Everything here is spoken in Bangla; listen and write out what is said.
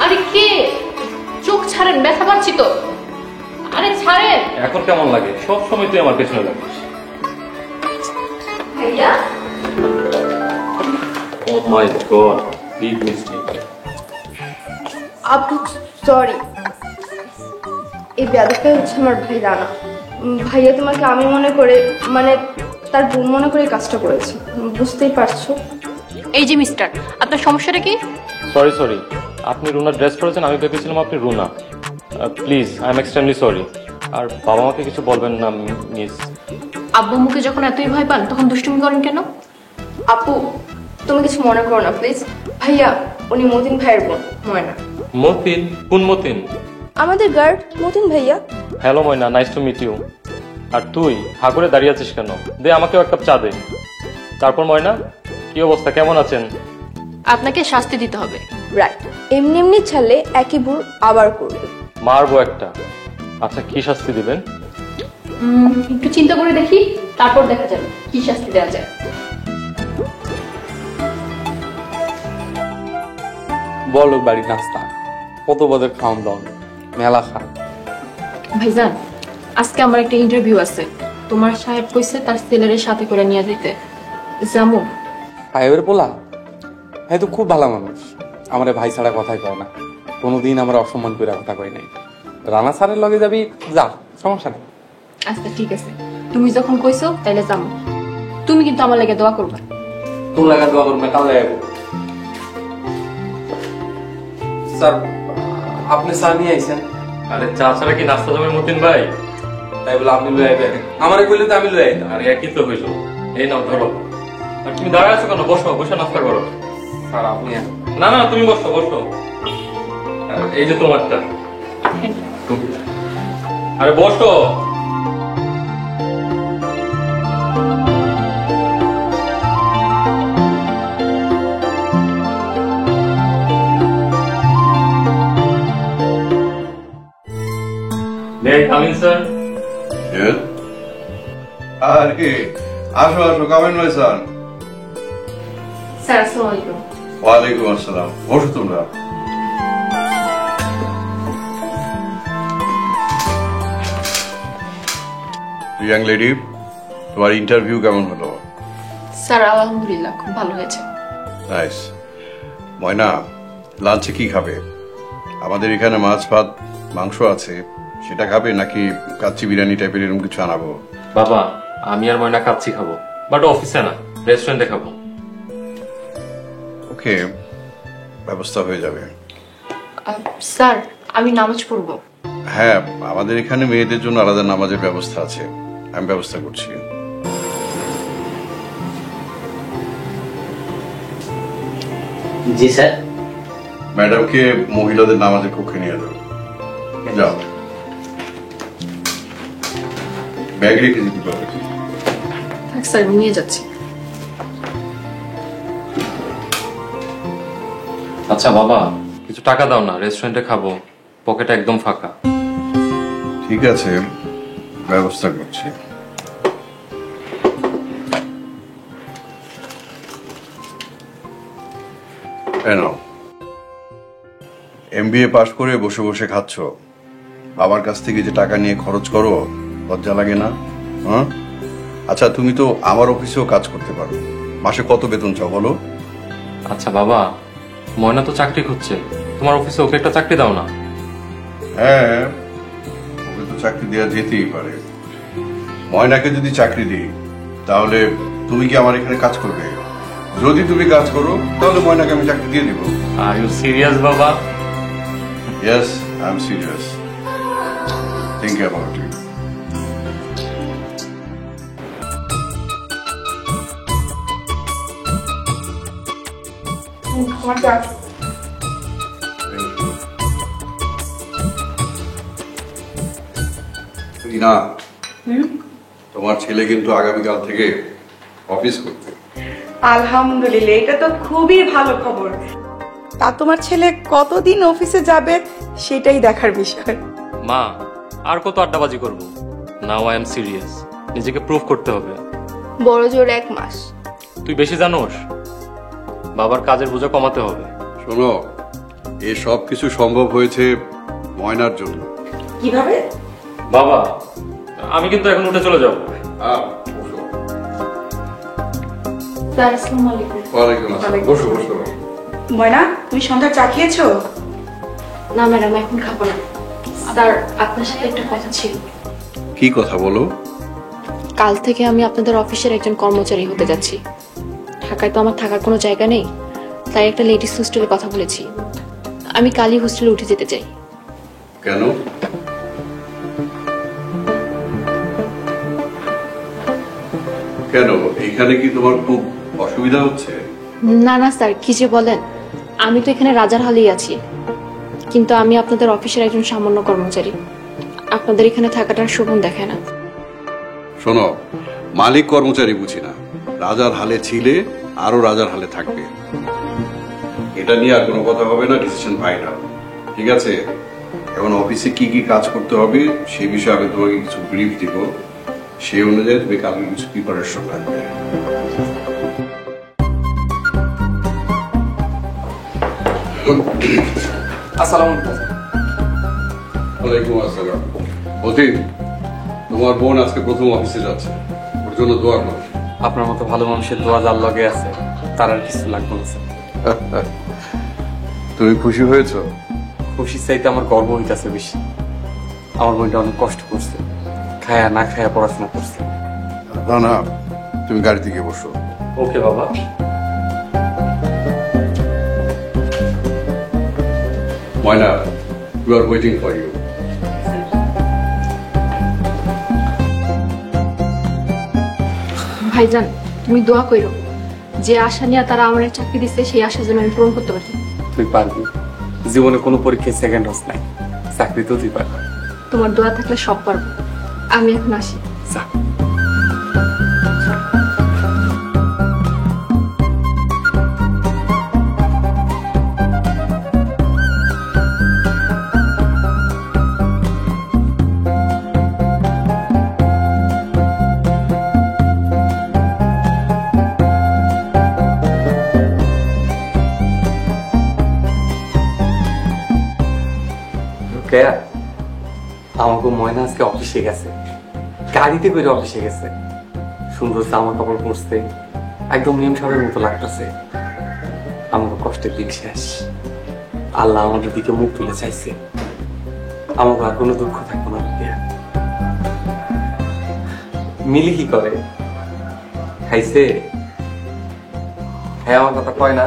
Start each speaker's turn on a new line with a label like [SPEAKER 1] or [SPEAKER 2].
[SPEAKER 1] আরে কে? চোখ ছাড়েন, ব্যথা পাচ্ছি তো। আরে ছাড়েন।
[SPEAKER 2] এখন কেমন লাগে? সব সময় তুই আমার পেছনে লাগিস।
[SPEAKER 1] ভাইয়া
[SPEAKER 2] ও মাই গড, বিগ মিস্টেক।
[SPEAKER 3] আপু সরি, এই ব্যাপারটা হচ্ছে আমার ভাই রানা। ভাইয়া তোমাকে আমি মনে করে, মানে তার বোন মনে করে কাজটা করেছে, বুঝতেই পারছো।
[SPEAKER 1] এই যে মিস্টার, আপনার সমস্যাটা কি?
[SPEAKER 2] সরি সরি, আপনি রুনা ড্রেস করেছেন, আমি ভেবেছিলাম আপনি Runa. Please, I am extremely sorry. আর বাবা মাকে কিছু বলবেন না মিস।
[SPEAKER 1] আব্বু মুখে যখন এতই ভয় পান তখন দুষ্টুমি করেন কেন?
[SPEAKER 3] আপু তুমি কিছু মনে করো না প্লিজ। ভাইয়া উনি মতিন ভাইয়ের বোন ময়না।
[SPEAKER 2] মতিন? কোন মতিন?
[SPEAKER 3] আমাদের গার্ড মতিন ভাইয়া।
[SPEAKER 2] Hello Moyna, nice to meet you. আর তুই হা করে দাঁড়িয়ে আছিস কেন? দে আমাকেও এক কাপ চা দে। তারপর ময়না, কি অবস্থা, কেমন আছেন?
[SPEAKER 1] আপনাকে শাস্তি দিতে হবে।
[SPEAKER 3] রাইট, এমনি এমনি ছাড়লে একই ভুল আবার করবে।
[SPEAKER 2] মারবো একটা। আচ্ছা, কি শাস্তি দিবেন?
[SPEAKER 1] একটু চিন্তা করে দেখি, তারপর দেখা যাবে কি শাস্তি দেওয়া যায়।
[SPEAKER 4] বলো বাড়ির নাস্তা কত বদের খাওয়ান দাও, মেলা খান।
[SPEAKER 1] ভাইজান, আজকে আমার একটা ইন্টারভিউ আছে। তোমার সাহেব কইছে তার ছেলের সাথে করে নিয়ে যেতে। জামু?
[SPEAKER 4] সাহেবের পোলা? হ্যাঁ, তো খুব ভালো মানুষ। আমার ভাই ছাড়া কথাই কয় না, কোনোদিন আমরা অসম্মান করে কথা কই নাই। রানা স্যারের লগে যাবি, যা, সমস্যা নেই।
[SPEAKER 1] আচ্ছা ঠিক আছে, তুমি যখন কইছো তাইলে জামু। তুমি কিন্তু আমার লাগে দোয়া করবা।
[SPEAKER 4] তোর লাগা দোয়া করবে, কাল লাগাবো। স্যার, আপনি চা নিয়ে আইছেন?
[SPEAKER 2] আরে চা ছাড়া কি নাস্তা যাবে মতিন ভাই?
[SPEAKER 4] তাই বলে আপনি লয়ে আইবেন? আমারে কইলে তো আমি লয়ে আইতাম।
[SPEAKER 2] আরে একই তো হইল। এই নাও ধরো। আর তুমি দাঁড়ায় আছো কেন? বসো, বসে নাস্তা করো।
[SPEAKER 4] স্যার আপনি
[SPEAKER 2] না না, তুমি বসো বসো। আর এই যে তোমারটা। আরে বসো। May I come in, sir?
[SPEAKER 5] Yes. আর কি, আসো আসো, কামেন ভাই স্যার।
[SPEAKER 1] স্যার আসসালামু আলাইকুম।
[SPEAKER 5] ওয়ালাইকুম আসসালাম, বসো তোমরা। ইয়াং লেডি, তোমার ইন্টারভিউ কেমন হলো?
[SPEAKER 1] স্যার আলহামদুলিল্লাহ খুব ভালো হয়েছে।
[SPEAKER 5] নাইস। ময়না, লাঞ্চে কি খাবে? আমাদের এখানে মাছ ভাত মাংস আছে, সেটা খাবে নাকি কাচ্চি বিরিয়ানি টাইপের এরকম কিছু আনাবো?
[SPEAKER 2] বাবা, আমি আর ময়না কাচ্চি খাবো, বাট অফিসে না, রেস্টুরেন্টে খাবো।
[SPEAKER 5] ওকে, ব্যবস্থা হয়ে যাবে।
[SPEAKER 1] স্যার আমি নামাজ পড়বো।
[SPEAKER 5] হ্যাঁ, আমাদের এখানে মেয়েদের জন্য আলাদা নামাজের ব্যবস্থা আছে, আমি ব্যবস্থা করছি।
[SPEAKER 6] জি স্যার।
[SPEAKER 5] ম্যাডামকে মহিলাদের নামাজের কক্ষে নিয়ে যাও। যাও, ব্যাগ রেখে দিতে পারবে।
[SPEAKER 1] থাক স্যার, নিয়ে যাচ্ছি।
[SPEAKER 2] আচ্ছা বাবা, কিছু টাকা দাও না, রেস্টুরেন্টে খাবো, পকেট একদম ফাঁকা।
[SPEAKER 5] ঠিক আছে, ব্যবস্থা করছি। এমবিএ পাশ করে বসে বসে খাচ্ছ, বাবার কাছ থেকে যে টাকা নিয়ে খরচ করো, লজ্জা লাগে না? হ্যাঁ, আচ্ছা তুমি তো আমার অফিসেও কাজ করতে পারো, মাসে কত বেতন চাও বলো?
[SPEAKER 2] আচ্ছা বাবা, ময়না তো চাকরি খুঁজছে, তোমার অফিসে ওকে একটা চাকরি দাও না।
[SPEAKER 5] হ্যাঁ, ওকে তো চাকরি দেওয়া যেতেই পারে। ময়নাকে যদি চাকরি দিই, তাহলে তুমি কি আমার এখানে কাজ করবে? যদি তুমি কাজ করো, তাহলে ময়নাকে আমি চাকরি দিয়ে দিব।
[SPEAKER 2] আর ইউ সিরিয়াস বাবা?
[SPEAKER 5] Yes, I'm serious. Think about it. রিনা, তোমার ছেলে কিন্তু আগামীকাল থেকে অফিস করবে।
[SPEAKER 7] আলহামদুলিল্লাহ, এটা তো খুবই ভালো খবর। তা তোমার ছেলে কতদিন অফিসে যাবে সেটাই দেখার বিষয়।
[SPEAKER 2] মা, আর কত আড্ডাবাজি করবো? নাও আই এম সিরিয়াস, নিজেকে প্রুভ করতে হবে।
[SPEAKER 3] বড় জোর 1 মাস।
[SPEAKER 2] তুই বেশি জানোস, বাবার কাজের বোঝা কমাতে হবে।
[SPEAKER 5] শোনো, এ সব কিছু সম্ভব হয়েছে ময়নার জন্য।
[SPEAKER 7] কিভাবে?
[SPEAKER 2] বাবা, আমি কিন্তু এখন উঠে চলে যাব।
[SPEAKER 5] বসো।
[SPEAKER 1] স্যার আসসালামু আলাইকুম।
[SPEAKER 5] ওয়ালাইকুম আসসালাম। বসো বসো।
[SPEAKER 7] ময়না, তুমি সন্ধ্যা চা খেয়েছো?
[SPEAKER 1] না ম্যাডাম, এখন খাবো না। স্যার, আপনার সাথে একটা কথা ছিল।
[SPEAKER 5] কি কথা বলো?
[SPEAKER 1] কাল থেকে আমি আপনাদের অফিসের একজন কর্মচারী হতে যাচ্ছি। ঢাকায় তো আমার থাকার কোনো জায়গা নেই, তাই একটা লেডিস হোস্টেলে কথা বলেছি। আমি কালই হোস্টেলে উঠে যেতে চাই।
[SPEAKER 5] কেন? কেন, এখানে কি তোমার খুব অসুবিধা হচ্ছে?
[SPEAKER 1] না না স্যার, কি যে বলেন, আমি তো এখানে রাজার হালেই আছি, কিন্তু আমি আপনাদের অফিসের একজন সামান্য কর্মচারী। আপনাদের এখানে থাকাটা শোভন দেখে না।
[SPEAKER 5] শোনো, মালিক কর্মচারী বুঝি না, রাজার হালে ছিলে, আরো রাজার হালে থাকবে। এটা নিয়ে আর কোনো কথা হবে না, ডিসিশন ফাইনাল। ঠিক আছে, এখন অফিসে কি কি কাজ করতে হবে সেই বিষয়ে আমি তোমাকে কিছু ব্রিফ দিব, সেই অনুযায়ী তুমি কালকে কিছু প্রিপারেশন রাখবে।
[SPEAKER 4] আসসালামু আলাইকুম।
[SPEAKER 5] ওয়ালাইকুম আসসালাম। অতীত, তোমার বোন আজকে প্রথম অফিসে যাচ্ছে, ওর জন্য দোয়া করো।
[SPEAKER 4] আপনার মতো ভালো মানুষের দোয়া যার লগে আছে তার আর কিছু লাগবে না স্যার।
[SPEAKER 5] তুমি খুশি হয়েছো?
[SPEAKER 4] খুশি চাইতে আমার গর্ব হইতেছে বেশি। আমার বোনটা অনেক কষ্ট করছে, খায়া না খায়া পড়াশোনা করছে।
[SPEAKER 5] না না, তুমি গাড়িতে গিয়ে বসো।
[SPEAKER 2] ওকে বাবা।
[SPEAKER 5] ময়না, we are waiting for you.
[SPEAKER 1] ভাইজান, তুমি দোয়া কইরো যে আশা নিয়ে তারা আমার চাকরি দিচ্ছে, সেই আশা যেন আমি পূরণ করতে পারি।
[SPEAKER 4] তুই পারবি, জীবনে কোনো পরীক্ষায় সেকেন্ড হস নাই, চাকরিতেও তুই পারবি।
[SPEAKER 1] তোমার দোয়া থাকলে সব পারবো। আমি এখন আসি।
[SPEAKER 4] যা। কেয়া, আমাকে ময়না আজকে অফিসে গেছে, গাড়িতে করে অফিসে গেছে। সুন্দর জামা কাপড় পরছে, একদম নিয়ম সাহেবের মতো লাগতেছে। আমাকে কষ্টের দিন শেষ, আল্লাহ আমাদের দিকে মুখ তুলে চাইছে। আমাকে আর কোনো দুঃখ থাকবো না। কেয়া, মিলি কি করে? খাইছে? হ্যাঁ, আমার কথা কয় না।